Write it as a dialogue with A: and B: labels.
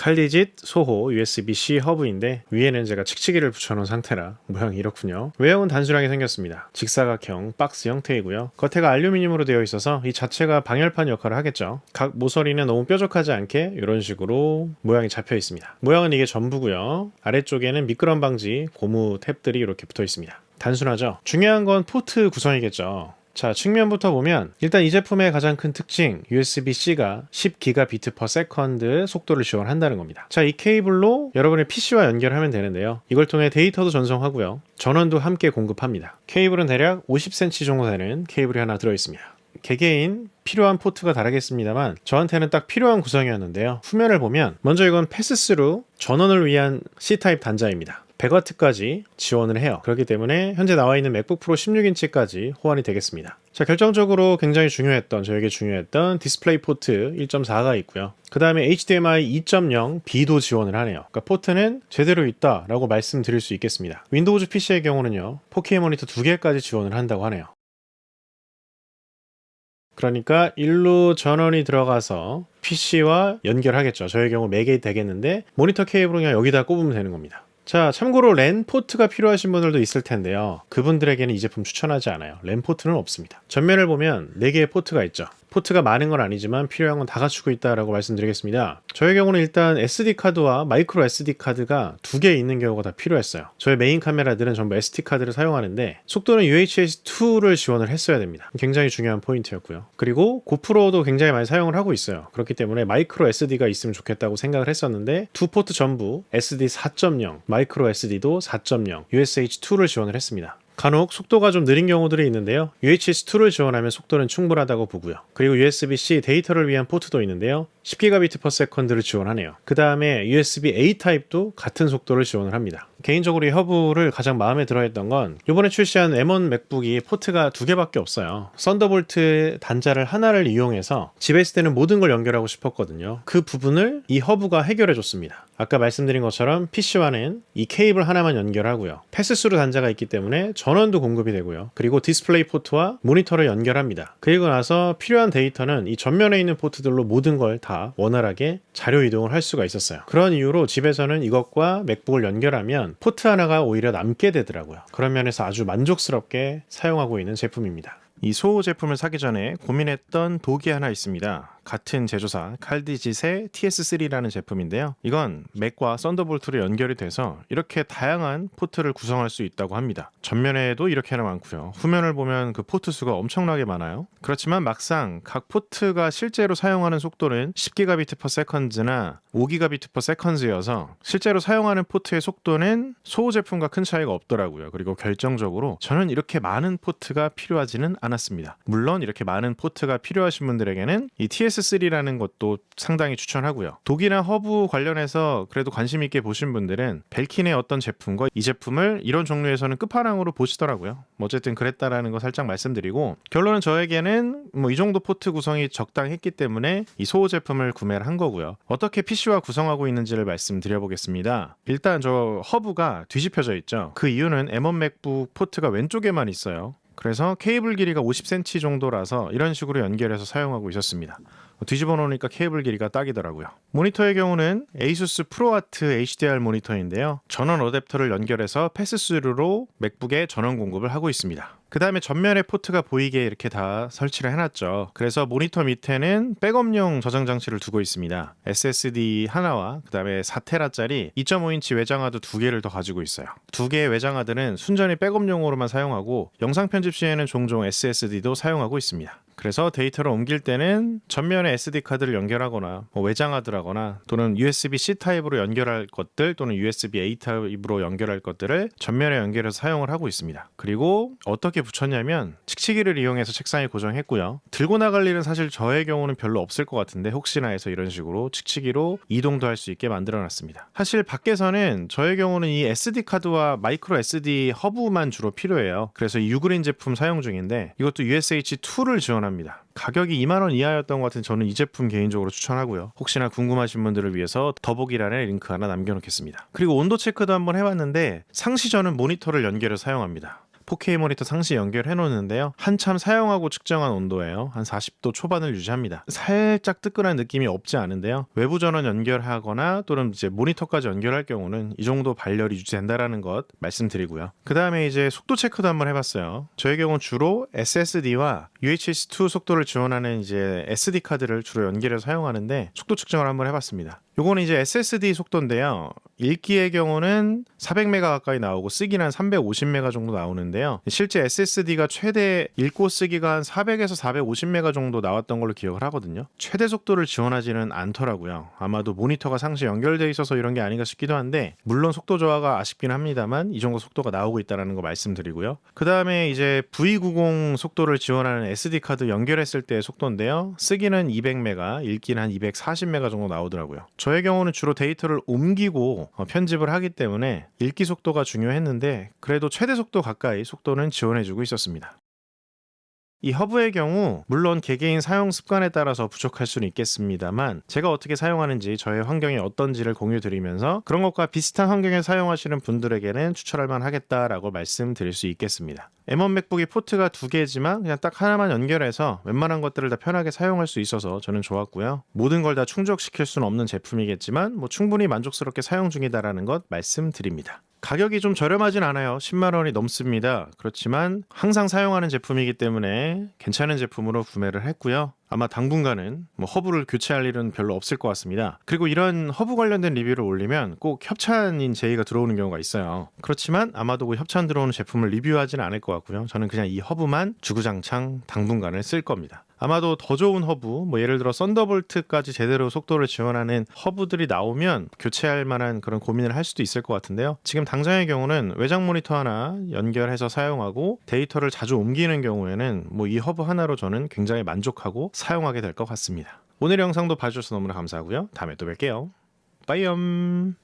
A: 칼디짓 소호 USB-C 허브인데 위에는 제가 칙칙이를 붙여놓은 상태라 모양이 이렇군요. 외형은 단순하게 생겼습니다. 직사각형 박스 형태이고요. 겉에가 알루미늄으로 되어 있어서 이 자체가 방열판 역할을 하겠죠. 각 모서리는 너무 뾰족하지 않게 이런 식으로 모양이 잡혀 있습니다. 모양은 이게 전부고요. 아래쪽에는 미끄럼 방지 고무 탭들이 이렇게 붙어 있습니다. 단순하죠? 중요한 건 포트 구성이겠죠. 자, 측면부터 보면 일단 이 제품의 가장 큰 특징 USB-C가 10Gbps 속도를 지원한다는 겁니다. 자, 이 케이블로 여러분의 PC와 연결하면 되는데요. 이걸 통해 데이터도 전송하고요. 전원도 함께 공급합니다. 케이블은 대략 50cm 정도 되는 케이블이 하나 들어있습니다. 개개인 필요한 포트가 다르겠습니다만 저한테는 딱 필요한 구성이었는데요. 후면을 보면 먼저 이건 패스스루 전원을 위한 C타입 단자입니다. 100W까지 지원을 해요. 그렇기 때문에 현재 나와 있는 맥북 프로 16인치까지 호환이 되겠습니다. 자, 결정적으로 굉장히 저에게 중요했던 디스플레이 포트 1.4가 있고요. 그 다음에 HDMI 2.0 B도 지원을 하네요. 그러니까 포트는 제대로 있다라고 말씀드릴 수 있겠습니다. 윈도우즈 PC의 경우는요, 4K 모니터 2개까지 지원을 한다고 하네요. 그러니까 일로 전원이 들어가서 PC와 연결하겠죠. 저의 경우 맥이 되겠는데 모니터 케이블은 그냥 여기다 꼽으면 되는 겁니다. 자, 참고로 랜 포트가 필요하신 분들도 있을 텐데요. 그분들에게는 이 제품 추천하지 않아요. 랜 포트는 없습니다. 전면을 보면 4개의 포트가 있죠. 포트가 많은 건 아니지만 필요한 건 다 갖추고 있다라고 말씀드리겠습니다. 저의 경우는 일단 SD카드와 마이크로 SD카드가 2개 있는 경우가 다 필요했어요. 저의 메인 카메라들은 전부 SD카드를 사용하는데 속도는 UHS-2를 지원을 했어야 됩니다. 굉장히 중요한 포인트였고요. 그리고 고프로도 굉장히 많이 사용을 하고 있어요. 그렇기 때문에 마이크로 SD가 있으면 좋겠다고 생각을 했었는데 두 포트 전부 SD 4.0, 마이크로 SD도 4.0, USH-2를 지원을 했습니다. 간혹 속도가 좀 느린 경우들이 있는데요. UHS-2를 지원하면 속도는 충분하다고 보고요. 그리고 USB-C 데이터를 위한 포트도 있는데요. 10Gbps/s를 지원하네요. 그 다음에 USB-A 타입도 같은 속도를 지원을 합니다. 개인적으로 이 허브를 가장 마음에 들어 했던 건 이번에 출시한 M1 맥북이 포트가 2개밖에 없어요. 썬더볼트 단자를 하나를 이용해서 집에 있을 때는 모든 걸 연결하고 싶었거든요. 그 부분을 이 허브가 해결해 줬습니다. 아까 말씀드린 것처럼 PC와는 이 케이블 하나만 연결하고요. 패스스루 단자가 있기 때문에 전원도 공급이 되고요. 그리고 디스플레이 포트와 모니터를 연결합니다. 그리고 나서 필요한 데이터는 이 전면에 있는 포트들로 모든 걸 다 원활하게 자료 이동을 할 수가 있었어요. 그런 이유로 집에서는 이것과 맥북을 연결하면 포트 하나가 오히려 남게 되더라고요. 그런 면에서 아주 만족스럽게 사용하고 있는 제품입니다. 이 소호 제품을 사기 전에 고민했던 독이 하나 있습니다. 같은 제조사 칼디짓의 TS3라는 제품인데요. 이건 맥과 썬더볼트로 연결이 돼서 이렇게 다양한 포트를 구성할 수 있다고 합니다. 전면에도 이렇게나 많고요. 후면을 보면 그 포트 수가 엄청나게 많아요. 그렇지만 막상 각 포트가 실제로 사용하는 속도는 10Gbps/s나 5Gbps/s여서 실제로 사용하는 포트의 속도는 소호 제품과 큰 차이가 없더라고요. 그리고 결정적으로 저는 이렇게 많은 포트가 필요하지는 않았습니다. 물론 이렇게 많은 포트가 필요하신 분들에게는 이 TS3라는 것도 상당히 추천하고요. 독이나 허브 관련해서 그래도 관심 있게 보신 분들은 벨킨의 어떤 제품과 이 제품을 이런 종류에서는 끝판왕으로 보시더라고요. 어쨌든 그랬다라는 거 살짝 말씀드리고, 결론은 저에게는 이 정도 포트 구성이 적당했기 때문에 이 소호 제품을 구매를 한 거고요. 어떻게 PC와 구성하고 있는지를 말씀드려보겠습니다. 일단 저 허브가 뒤집혀져 있죠. 그 이유는 M1 맥북 포트가 왼쪽에만 있어요. 그래서 케이블 길이가 50cm 정도라서 이런 식으로 연결해서 사용하고 있었습니다. 뒤집어 놓으니까 케이블 길이가 딱이더라고요. 모니터의 경우는 ASUS ProArt HDR 모니터인데요. 전원 어댑터를 연결해서 패스스루로 맥북에 전원 공급을 하고 있습니다. 그 다음에 전면에 포트가 보이게 이렇게 다 설치를 해놨죠. 그래서 모니터 밑에는 백업용 저장 장치를 두고 있습니다. SSD 하나와 그 다음에 4테라짜리 2.5인치 외장하드 2개를 더 가지고 있어요. 2개의 외장하드는 순전히 백업용으로만 사용하고 영상 편집 시에는 종종 SSD도 사용하고 있습니다. 그래서 데이터를 옮길 때는 전면에 SD카드를 연결하거나 외장하드라거나 또는 USB-C 타입으로 연결할 것들 또는 USB-A 타입으로 연결할 것들을 전면에 연결해서 사용을 하고 있습니다. 그리고 어떻게 붙였냐면 칙칙이를 이용해서 책상에 고정했고요. 들고 나갈 일은 사실 저의 경우는 별로 없을 것 같은데 혹시나 해서 이런 식으로 칙칙이로 이동도 할 수 있게 만들어놨습니다. 사실 밖에서는 저의 경우는 이 SD카드와 마이크로 SD 허브만 주로 필요해요. 그래서 이 유그린 제품 사용 중인데 이것도 USH-2를 지원합니다. 가격이 2만원 이하였던 것 같은 저는 이 제품 개인적으로 추천하고요. 혹시나 궁금하신 분들을 위해서 더보기란에 링크 하나 남겨놓겠습니다. 그리고 온도 체크도 한번 해봤는데 상시 저는 모니터를 연결해서 사용합니다. 4K 모니터 상시 연결해 놓는데요. 한참 사용하고 측정한 온도예요. 한 40도 초반을 유지합니다. 살짝 뜨끈한 느낌이 없지 않은데요. 외부 전원 연결하거나 또는 이제 모니터까지 연결할 경우는 이 정도 발열이 유지된다라는 것 말씀드리고요. 그 다음에 이제 속도 체크도 한번 해봤어요. 저의 경우는 주로 SSD와 UHS-2 속도를 지원하는 이제 SD 카드를 주로 연결해서 사용하는데 속도 측정을 한번 해봤습니다. 요거는 이제 SSD 속도인데요. 읽기의 경우는 400메가 가까이 나오고 쓰기는 한 350메가 정도 나오는데요. 실제 SSD가 최대 읽고 쓰기가 한 400에서 450메가 정도 나왔던 걸로 기억을 하거든요. 최대 속도를 지원하지는 않더라고요. 아마도 모니터가 상시 연결되어 있어서 이런 게 아닌가 싶기도 한데 물론 속도 저하가 아쉽긴 합니다만 이 정도 속도가 나오고 있다는 거 말씀드리고요. 그 다음에 이제 V90 속도를 지원하는 SD 카드 연결했을 때의 속도인데요. 쓰기는 200메가, 읽기는 한 240메가 정도 나오더라고요. 저의 경우는 주로 데이터를 옮기고 편집을 하기 때문에 읽기 속도가 중요했는데 그래도 최대 속도 가까이 속도는 지원해주고 있었습니다. 이 허브의 경우 물론 개개인 사용 습관에 따라서 부족할 수는 있겠습니다만 제가 어떻게 사용하는지 저의 환경이 어떤지를 공유드리면서 그런 것과 비슷한 환경에 사용하시는 분들에게는 추천할 만하겠다라고 말씀드릴 수 있겠습니다. M1 맥북이 포트가 2개지만 그냥 딱 하나만 연결해서 웬만한 것들을 다 편하게 사용할 수 있어서 저는 좋았고요. 모든 걸 다 충족시킬 수는 없는 제품이겠지만 충분히 만족스럽게 사용 중이다라는 것 말씀드립니다. 가격이 좀 저렴하진 않아요. 10만 원이 넘습니다. 그렇지만 항상 사용하는 제품이기 때문에 괜찮은 제품으로 구매를 했고요. 아마 당분간은 허브를 교체할 일은 별로 없을 것 같습니다. 그리고 이런 허브 관련된 리뷰를 올리면 꼭 협찬인 제의가 들어오는 경우가 있어요. 그렇지만 아마도 그 협찬 들어오는 제품을 리뷰하지는 않을 것 같고요. 저는 그냥 이 허브만 주구장창 당분간을 쓸 겁니다. 아마도 더 좋은 허브, 예를 들어 썬더볼트까지 제대로 속도를 지원하는 허브들이 나오면 교체할 만한 그런 고민을 할 수도 있을 것 같은데요. 지금 당장의 경우는 외장 모니터 하나 연결해서 사용하고 데이터를 자주 옮기는 경우에는 이 허브 하나로 저는 굉장히 만족하고 사용하게 될 것 같습니다. 오늘 영상도 봐주셔서 너무나 감사하고요. 다음에 또 뵐게요. 빠이염.